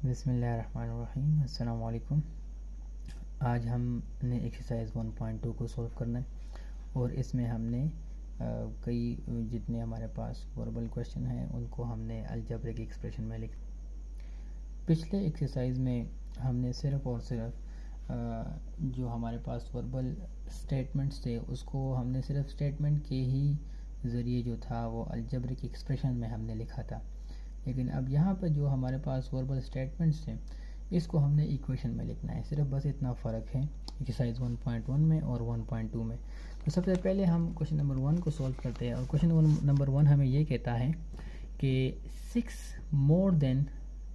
बिस्मिल्लाहिर्रहमानिर्रहीम। अस्सलाम वालेकुम। आज हमने एक्सरसाइज 1.2 को सॉल्व करना है और इसमें हमने कई जितने हमारे पास वर्बल क्वेश्चन हैं उनको हमने अलजेब्रिक एक्सप्रेशन में लिख। पिछले एक्सरसाइज में हमने सिर्फ़ और सिर्फ जो हमारे पास वर्बल स्टेटमेंट्स थे उसको हमने सिर्फ स्टेटमेंट के ही ज़रिए जो था वो अलजेब्रिक एक्सप्रेशन में हमने लिखा था। लेकिन अब यहाँ पर जो हमारे पास वर्बल स्टेटमेंट्स हैं इसको हमने इक्वेशन में लिखना है। सिर्फ बस इतना फ़र्क है एक्सरसाइज 1.1 में और 1.2 में। तो सबसे पहले हम क्वेश्चन नंबर 1 को सॉल्व करते हैं और क्वेश्चन नंबर 1 हमें ये कहता है कि 6 more than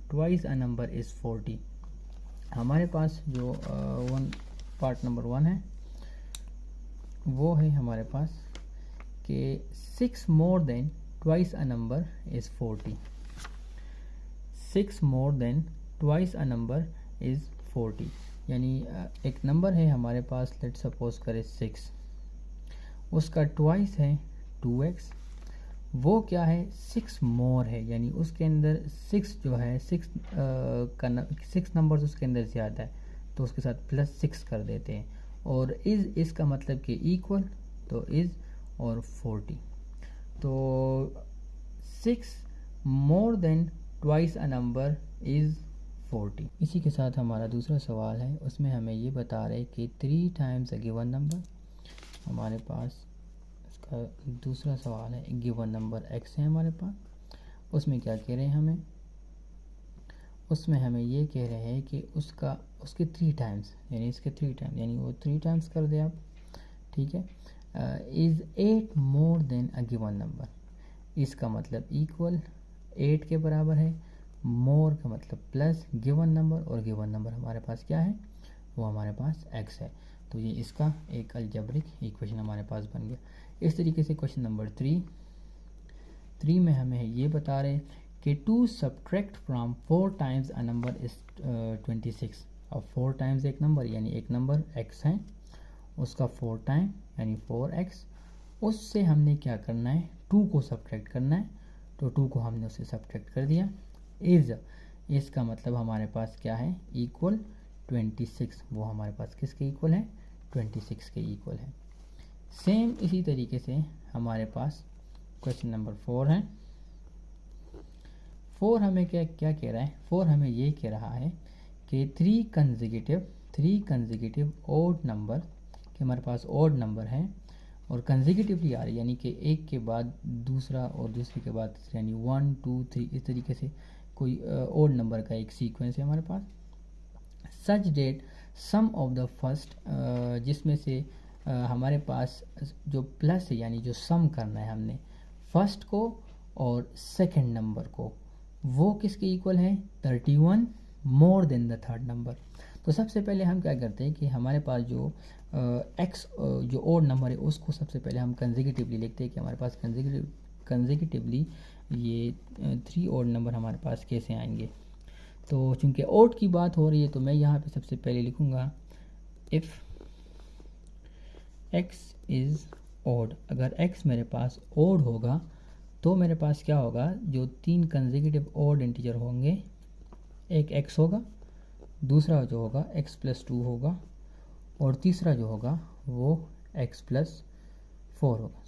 twice a number is 40। हमारे पास जो पार्ट नंबर 1 है वो है हमारे पास कि 6 more than twice a number is 40। 6 more than twice a number is 40, यानी एक नंबर है हमारे पास, लेट सपोज करें 6, उसका ट्वाइस है 2x। वो क्या है 6 मोर है, यानी उसके अंदर 6 जो है 6 नंबर्स उसके अंदर ज़्यादा है तो उसके साथ +6 कर देते हैं। और इज़ इसका मतलब कि इक्वल, तो इज़ और 40। तो 6 more than twice a number is 40। इसी के साथ हमारा दूसरा सवाल है, उसमें हमें ये बता रहे कि 3 टाइम्स अ गिवन नंबर। हमारे पास इसका दूसरा सवाल है, गिवन नंबर x है हमारे पास। उसमें क्या कह रहे हैं हमें, उसमें हमें ये कह रहे हैं कि उसके 3 टाइम्स, यानी इसके 3 टाइम्स, यानी वो 3 टाइम्स कर दे आप, ठीक है। Is 8 more than a given number. इसका मतलब इक्वल 8 के बराबर है, मोर का मतलब प्लस गिवन नंबर, और गिवन नंबर हमारे पास क्या है, वो हमारे पास x है। तो ये इसका एक अलजेब्रिक इक्वेशन हमारे पास बन गया। इस तरीके से क्वेश्चन नंबर 3 में हमें ये बता रहे कि two subtract from 4 times a number is 26। अब 4 टाइम्स एक नंबर, यानी एक नंबर x है, उसका 4 टाइम यानी 4x, उससे हमने क्या करना है, 2 को सब्ट्रैक्ट करना है। तो 2 को हमने उससे सब्ट्रैक्ट कर दिया। इसका मतलब हमारे पास क्या है, इक्वल 26। वो हमारे पास किसके इक्वल है, 26 के इक्वल है। सेम इसी तरीके से हमारे पास क्वेश्चन नंबर 4 है। 4 हमें क्या कह रहा है, 4 हमें ये कह रहा है कि 3 कंसेक्यूटिव ओड नंबर, कि हमारे पास ओड नंबर है और कंसेक्यूटिवली आ रही है, यानी कि एक के बाद दूसरा और दूसरे के बाद तीसरा, यानी 1 2 3 इस तरीके से कोई ओड नंबर का एक सीक्वेंस है हमारे पास। Such that sum of the first, जिसमें से हमारे पास जो प्लस है, यानी जो सम करना है हमने फर्स्ट को और सेकंड नंबर को, वो किसके इक्वल है, 31 more than the third number. तो सबसे पहले हम क्या करते हैं कि हमारे पास जो x जो ओड नंबर है उसको सबसे पहले हम कंसेक्यूटिवली लिखते हैं कि हमारे पास कंसेक्यूटिवली ये 3 ओड नंबर हमारे पास कैसे आएंगे। तो चूंकि ओड की बात हो रही है तो मैं यहाँ पे सबसे पहले लिखूँगा इफ़ x इज़ ओड। अगर x मेरे पास ओड होगा तो मेरे पास क्या होगा, जो 3 कंसेक्यूटिव ओड इंटीजर होंगे, एक x होगा, दूसरा जो होगा x + 2 होगा, और तीसरा जो होगा वो x + 4 होगा,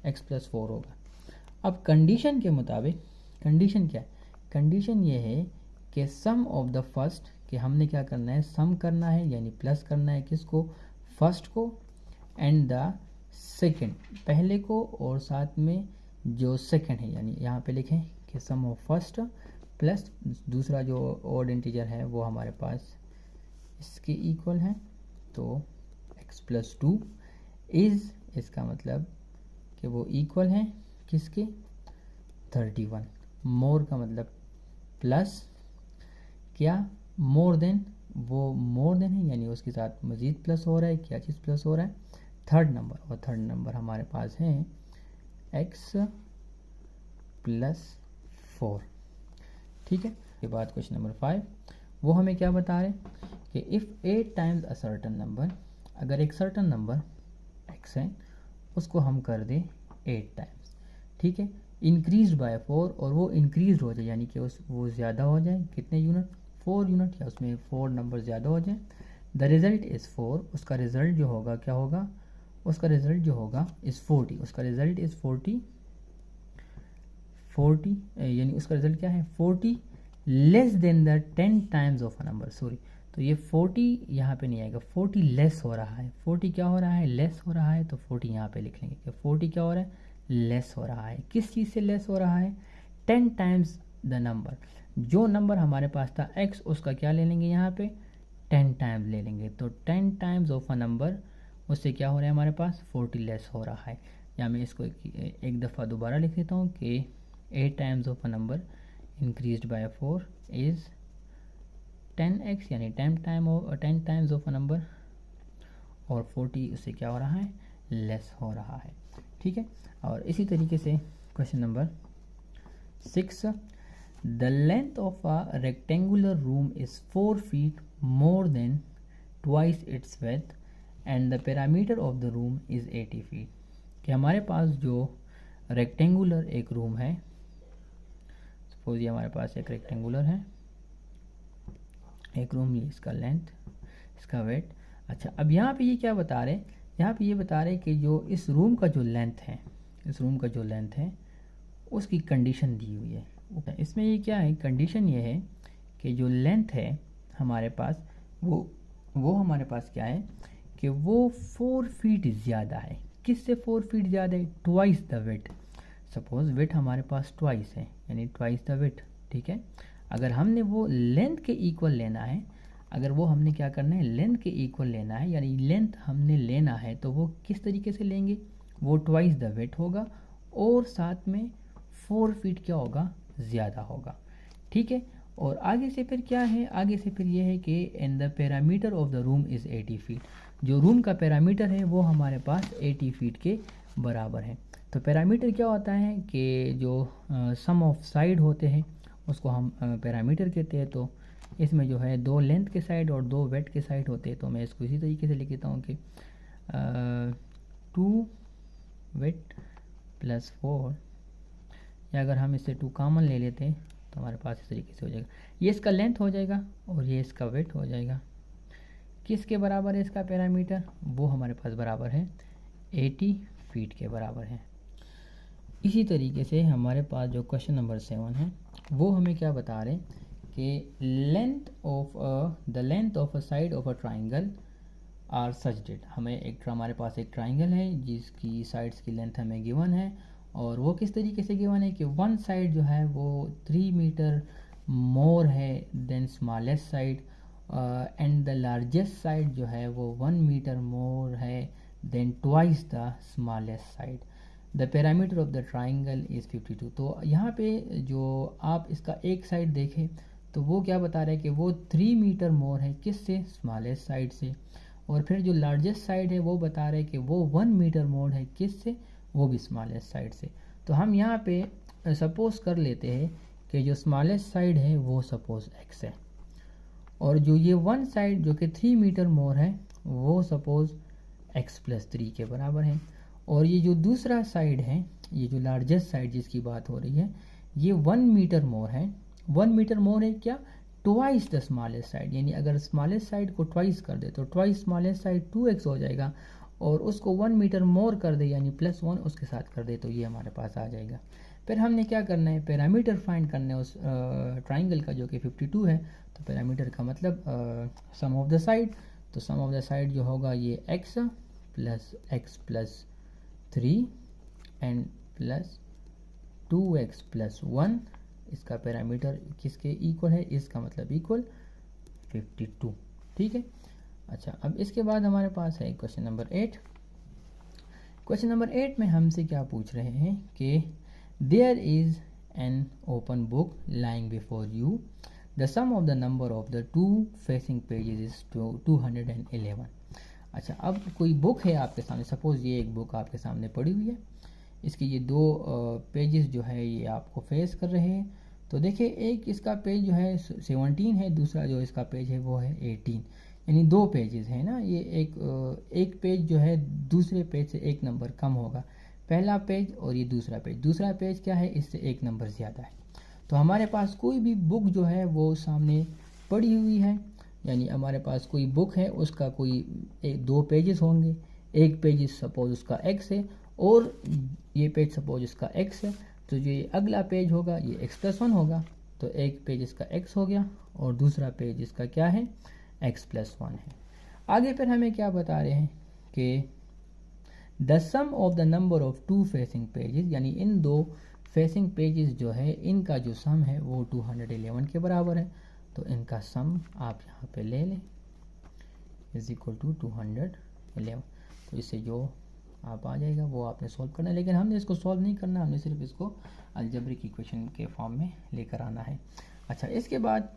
x + 4 होगा। अब कंडीशन के मुताबिक, कंडीशन क्या है, कंडीशन ये है कि सम ऑफ द फर्स्ट, कि हमने क्या करना है, सम करना है, यानी प्लस करना है किसको, फर्स्ट को, एंड द सेकंड, पहले को, और साथ में जो सेकंड है, यानी यहाँ पे लिखें कि सम ऑफ फर्स्ट प्लस दूसरा जो ऑड इंटीजर है वो हमारे पास इसके इक्वल है, तो x + 2 इज़, इसका मतलब कि वो इक्वल है किसके, 31। मोर का मतलब प्लस, क्या मोर देन, वो मोर देन है, यानी उसके साथ मज़ीद प्लस हो रहा है, क्या चीज़ प्लस हो रहा है, थर्ड नंबर, और थर्ड नंबर हमारे पास है x + 4, ठीक है। के बाद क्वेश्चन नंबर 5, वो हमें क्या बता रहे कि if 8 times a certain number, अगर एक सर्टन नंबर x है उसको हम कर दें 8 टाइम्स, ठीक है, इंक्रीज बाय 4, और वो इंक्रीज हो जाए, यानी कि वो ज़्यादा हो जाए, कितने यूनिट, 4 यूनिट या उसमें 4 नंबर ज़्यादा हो जाए। द रिज़ल्ट इज़ 4, उसका रिज़ल्ट जो होगा क्या होगा, उसका रिज़ल्ट जो होगा इज़ 40, उसका रिज़ल्ट इज़ 40 यानी उसका रिज़ल्ट क्या है 40 less than the 10 times of a number, sorry, तो ये 40 यहाँ पे नहीं आएगा, 40 लेस हो रहा है, 40 क्या हो रहा है, लेस हो रहा है, तो 40 यहाँ पे लिख लेंगे कि 40 क्या हो रहा है, लेस हो रहा है। किस चीज़ से लेस हो रहा है, 10 टाइम्स द नंबर, जो नंबर हमारे पास था x, उसका क्या ले लेंगे यहाँ पे 10 टाइम्स ले लेंगे, तो 10 टाइम्स ऑफ अ नंबर, उससे क्या हो रहा है हमारे पास 40 लेस हो रहा है। या मैं इसको एक दफ़ा दोबारा लिख देता हूँ कि 8 times of a number increased by 4 is 10x, यानी 10 टाइम्स ऑफ अ नंबर, और 40 उससे क्या हो रहा है, लेस हो रहा है। ठीक है, और इसी तरीके से question number 6, the length of a rectangular room is 4 feet more than twice its width and the perimeter of the room is 80 feet। कि हमारे पास जो रेक्टेंगुलर एक रूम है, सपोज ये हमारे पास एक रेक्टेंगुलर है एक रूम, ये इसका लेंथ, इसका वेट। अच्छा, अब यहाँ पे ये क्या बता रहे, यहाँ पे ये बता रहे कि जो इस रूम का जो लेंथ है, इस रूम का जो लेंथ है उसकी कंडीशन दी हुई है। इसमें ये क्या है, कंडीशन ये है कि जो लेंथ है हमारे पास वो हमारे पास क्या है कि वो 4 फीट ज़्यादा है। किससे 4 फीट ज़्यादा है, twice the width. Suppose width हमारे पास ट्वाइस है, यानी ट्वाइस द विड्थ। ठीक है, अगर हमने वो लेंथ के इक्वल लेना है, अगर वो हमने क्या करना है, लेंथ के इक्वल लेना है, यानी लेंथ हमने लेना है, तो वो किस तरीके से लेंगे, वो ट्वाइस द विड्थ होगा और साथ में 4 फीट क्या होगा, ज़्यादा होगा। ठीक है, और आगे से फिर क्या है, आगे से फिर ये है कि and the parameter of the room is 80 feet. जो रूम का पैरामीटर है वो हमारे पास 80 फीट के बराबर है। तो पैरामीटर क्या होता है कि जो सम ऑफ साइड होते हैं उसको हम पैरामीटर कहते हैं। तो इसमें जो है 2 लेंथ के साइड और 2 वेट के साइड होते हैं। तो मैं इसको इसी तरीके से लिख देता हूँ कि 2 वेट प्लस 4, या अगर हम इससे 2 कॉमन ले लेते हैं तो हमारे पास इस तरीके से हो जाएगा, ये इसका लेंथ हो जाएगा और ये इसका वेट हो जाएगा। किसके बराबर है इसका पैरामीटर, वो हमारे पास बराबर है 80 फीट के बराबर है। इसी तरीके से हमारे पास जो क्वेश्चन नंबर 7 है वो हमें क्या बता रहे कि the length of a side of a triangle are such that. हमारे पास एक ट्राइंगल है जिसकी साइड्स की लेंथ हमें गिवन है, और वो किस तरीके से गिवन है कि वन साइड जो है वो 3 मीटर मोर है than smallest side, and the largest side जो है वो 1 मीटर मोर है than twice the smallest side. The parameter of the triangle is 52। तो यहाँ पे जो आप इसका एक साइड देखें तो वो क्या बता रहा है कि वो 3 मीटर मोर है, किससे, स्मॉलेस्ट साइड से, और फिर जो लार्जेस्ट साइड है वो बता रहे हैं कि वो 1 मीटर मोर है, किससे, वो भी स्मॉलेस्ट साइड से। तो हम यहाँ पे सपोज कर लेते हैं कि जो स्मॉलेस्ट साइड है वो सपोज x है, और जो ये वन साइड जो कि 3 मीटर मोर है वो सपोज x प्लस 3 के बराबर है, और ये जो दूसरा साइड है, ये जो लार्जेस्ट साइड जिसकी बात हो रही है, ये 1 मीटर मोर है। 1 मीटर मोर है क्या, ट्वाइस द स्मॉलेस्ट साइड, यानी अगर स्मॉलेस्ट साइड को ट्वाइस कर दे तो ट्वाइस स्मॉलेस्ट साइड 2x हो जाएगा, और उसको 1 मीटर मोर कर दे यानी +1 उसके साथ कर दे तो ये हमारे पास आ जाएगा। फिर हमने क्या करना है, पैरामीटर फाइंड करना है उस ट्राइंगल का जो कि 52 है। तो पैरामीटर का मतलब सम ऑफ द साइड, तो सम ऑफ द साइड जो होगा ये x plus 3 and plus 2x plus 1, इसका पैरामीटर किसके इक्वल है, इसका मतलब इक्वल 52। ठीक है, अच्छा, अब इसके बाद हमारे पास है क्वेश्चन नंबर 8। क्वेश्चन नंबर 8 में हमसे क्या पूछ रहे हैं कि there is an open book lying before you, the sum of the number of the 2 facing pages is 211। अच्छा, अब कोई बुक है आपके सामने, सपोज ये एक बुक आपके सामने पड़ी हुई है, इसके ये 2 पेजेस जो है ये आपको फेस कर रहे हैं। तो देखिए, एक इसका पेज जो है 17 है, दूसरा जो इसका पेज है वो है 18, यानी 2 पेजेस है ना। ये एक पेज जो है दूसरे पेज से 1 नंबर कम होगा, पहला पेज और ये दूसरा पेज क्या है, इससे 1 नंबर ज़्यादा है। तो हमारे पास कोई भी बुक जो है वो सामने पड़ी हुई है, यानी हमारे पास कोई बुक है, उसका कोई 2 पेजेस होंगे, एक पेज सपोज उसका x है और ये पेज सपोज इसका x है, तो जो ये अगला पेज होगा ये x+1 होगा, तो एक पेज इसका x हो गया और दूसरा पेज इसका क्या है, x+1 है। आगे फिर हमें क्या बता रहे हैं कि the sum of the number of 2 facing pages, यानी इन 2 फेसिंग पेजेस जो है इनका जो सम है वो 211 के बराबर है, तो इनका सम आप यहाँ पे ले लें इज इक्वल टू 211। तो इससे जो आप आ जाएगा वो आपने सॉल्व करना है, लेकिन हमने इसको सॉल्व नहीं करना, हमने सिर्फ इसको अलजेब्रिक इक्वेशन के फॉर्म में लेकर आना है। अच्छा, इसके बाद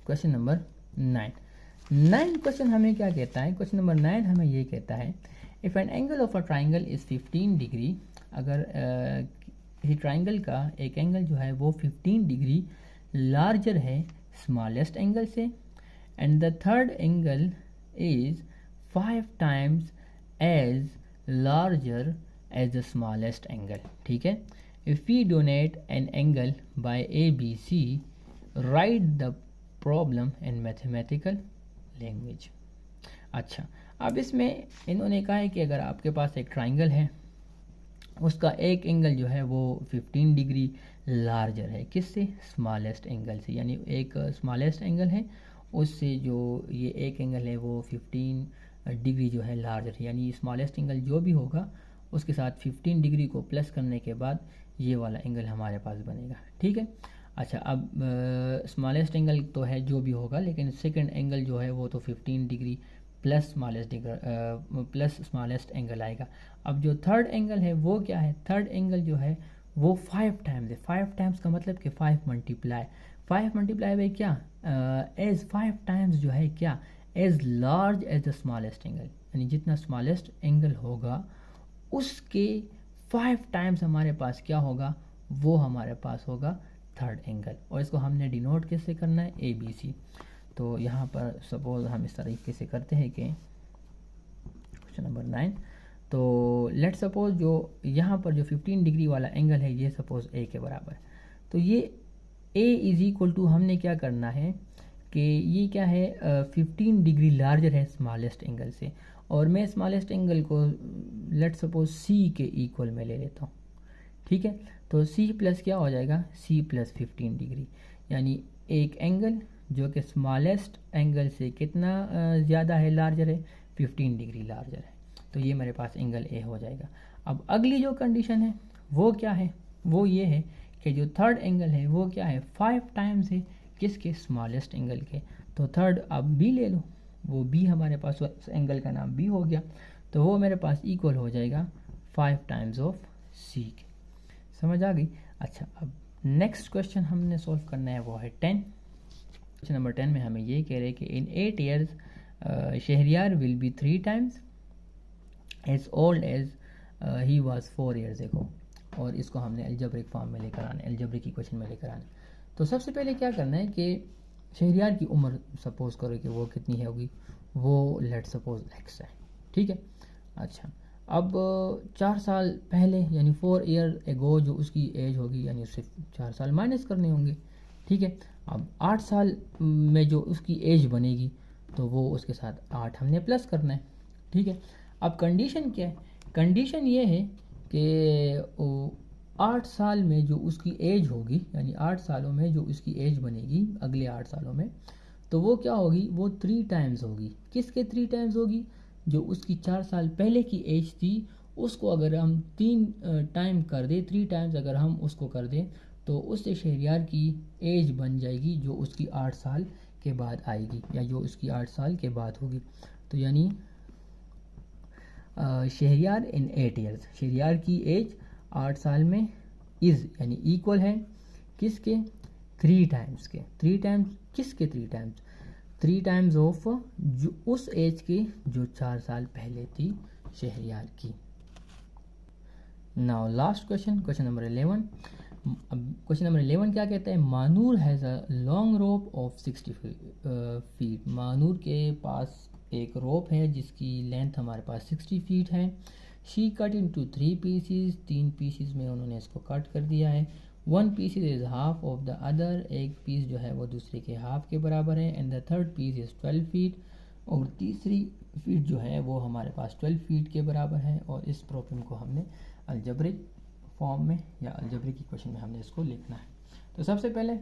क्वेश्चन नंबर 9 क्वेश्चन हमें क्या कहता है, क्वेश्चन नंबर 9 हमें ये कहता है if an angle of a triangle is 15 degree, अगर किसी ट्राइंगल का एक एंगल जो है वो 15 डिग्री लार्जर है स्मॉलेस्ट एंगल से, and the third angle is 5 times as larger as the smallest angle, ठीक है। If we denote an angle by ABC, write the problem in mathematical language. अच्छा, अब इसमें इन्होंने कहा है कि अगर आपके पास एक ट्राइंगल है, उसका एक एंगल जो है वो 15 डिग्री लार्जर है, किससे, स्मॉलेस्ट एंगल से, यानी एक स्मॉलेस्ट एंगल है उससे जो ये एक एंगल है वो 15 डिग्री जो है लार्जर है, यानी स्मॉलेस्ट एंगल जो भी होगा उसके साथ 15 डिग्री को प्लस करने के बाद ये वाला एंगल हमारे पास बनेगा, ठीक है। अच्छा, अब स्मॉलेस्ट एंगल तो है जो भी होगा, लेकिन सेकंड एंगल जो है वो तो 15 डिग्री प्लस स्मॉलेस्ट एंगल आएगा। अब जो थर्ड एंगल है वो क्या है, थर्ड एंगल जो है वो 5 टाइम्स है। 5 टाइम्स का मतलब कि 5 मल्टीप्लाई बाई क्या, एज 5 टाइम्स जो है क्या, as large as the smallest angle, यानी जितना स्मॉलेस्ट एंगल होगा उसके 5 टाइम्स हमारे पास क्या होगा, वो हमारे पास होगा थर्ड एंगल, और इसको हमने डिनोट कैसे करना है, ABC। तो यहाँ पर सपोज हम इस तरीके से करते हैं कि क्वेश्चन नंबर 9, तो लेट सपोज जो यहाँ पर जो 15 डिग्री वाला एंगल है ये सपोज A के बराबर, तो ये A इज इक्वल टू हमने क्या करना है कि ये क्या है 15 डिग्री लार्जर है स्मॉलेस्ट एंगल से, और मैं स्मॉलेस्ट एंगल को लेट सपोज C के इक्वल में ले लेता हूँ, ठीक है। तो C प्लस क्या हो जाएगा, C प्लस 15 डिग्री, यानी एक एंगल जो कि स्मॉलेस्ट एंगल से कितना ज़्यादा है, लार्जर है, 15 डिग्री लार्जर है, तो ये मेरे पास एंगल A हो जाएगा। अब अगली जो कंडीशन है वो क्या है, वो ये है कि जो थर्ड एंगल है वो क्या है, 5 टाइम्स है किसके, स्मॉलेस्ट एंगल के, तो थर्ड अब B ले लो, वो B हमारे पास एंगल का नाम B हो गया, तो वो मेरे पास इक्वल हो जाएगा 5 टाइम्स ऑफ C के। समझ आ गई। अच्छा, अब नेक्स्ट क्वेश्चन हमने सॉल्व करना है वो है 10। क्वेश्चन नंबर 10 में हमें ये कह रहे हैं कि in 8 years Shahryar will be 3 times as old as he was 4 years ago, और इसको हमने अलजेब्रिक फॉर्म में लेकर आना है, अलजेब्रिक इक्वेशन में लेकर आना है। तो सबसे पहले क्या करना है कि शहरियार की उम्र सपोज करो कि वो कितनी है होगी, वो लेट सपोज x है, ठीक है। अच्छा, अब 4 साल पहले यानी 4 ईयर एगो जो उसकी एज होगी, यानी उससे 4 साल माइनस करने होंगे, ठीक है। अब 8 साल में जो उसकी एज बनेगी तो वो उसके साथ 8 हमने प्लस करना है, ठीक है। अब कंडीशन क्या है, कंडीशन ये है कि 8 साल में जो उसकी एज होगी, यानी 8 सालों में जो उसकी एज बनेगी अगले 8 सालों में, तो वो क्या होगी, वो 3 टाइम्स होगी। किसके 3 टाइम्स होगी, जो उसकी 4 साल पहले की एज थी उसको अगर हम 3 टाइम कर दें, 3 टाइम्स अगर हम उसको कर दें, तो उससे शहरियार की एज बन जाएगी जो उसकी 8 साल के बाद आएगी, या जो उसकी 8 साल के बाद होगी। तो यानी शहरियार इन 8 ईयर्स, शहरियार की एज 8 साल में इज़ यानी इक्वल है किसके, 3 टाइम्स के। 3 टाइम्स किसके, 3 टाइम्स, 3 टाइम्स ऑफ जो उस एज के जो 4 साल पहले थी शहरियार की। Now last question, question number 11। अब क्वेश्चन नंबर 11 क्या कहता है, Manoor has a long rope of 60 feet. Manoor के पास एक रोप है जिसकी लेंथ हमारे पास 60 फीट है। She cut into 3 pieces, 3 pieces में उन्होंने इसको कट कर दिया है। One piece is half of the other, एक पीस जो है वो दूसरे के हाफ के बराबर है। And the third piece is 12 feet, और तीसरी फीट जो है वो हमारे पास 12 फीट के बराबर है। और इस प्रॉब्लम को हमने अलजेब्रिक फॉर्म में या अलजेब्रिक इक्वेशन में हमने इसको लिखना है। तो सबसे पहले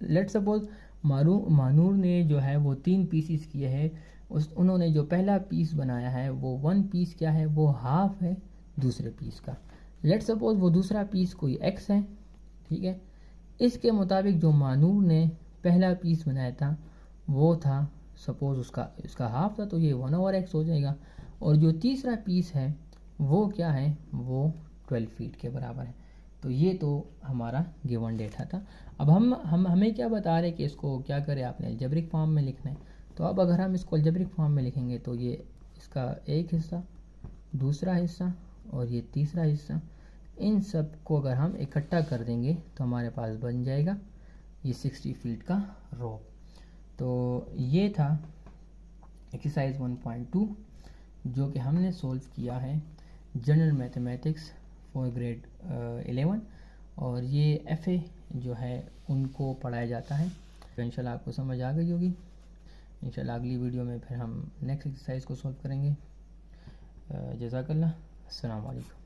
लेट सपोज मानूर ने जो है वो 3 पीसीस किए हैं। उन्होंने जो पहला पीस बनाया है वो वन पीस क्या है, वो हाफ है दूसरे पीस का। लेट सपोज वो दूसरा पीस कोई एक्स है, ठीक है। इसके मुताबिक जो मानूर ने पहला पीस बनाया था वो था सपोज उसका हाफ था, तो ये 1/x हो जाएगा। और जो तीसरा पीस है वो क्या है, वो 12 फीट के बराबर है। तो ये तो हमारा गिवन डेटा था। अब हमें क्या बता रहे कि इसको क्या करें, आपने अलजेब्रिक फॉर्म में लिखना है। तो अब अगर हम इसको अलजेब्रिक फॉर्म में लिखेंगे तो ये इसका एक हिस्सा, दूसरा हिस्सा और ये तीसरा हिस्सा, इन सब को अगर हम इकट्ठा कर देंगे तो हमारे पास बन जाएगा ये 60 फीट का रोप। तो ये था एक्सरसाइज 1.2 जो कि हमने सोल्व किया है जनरल मैथमेटिक्स फॉर ग्रेड 11, और ये FA जो है उनको पढ़ाया जाता है। तो इंशाल्लाह आपको समझ आ गई होगी। इंशाल्लाह अगली वीडियो में फिर हम नेक्स्ट एक्सरसाइज को सॉल्व करेंगे। जज़ाकल्लाह, अस्सलाम वालेकुम।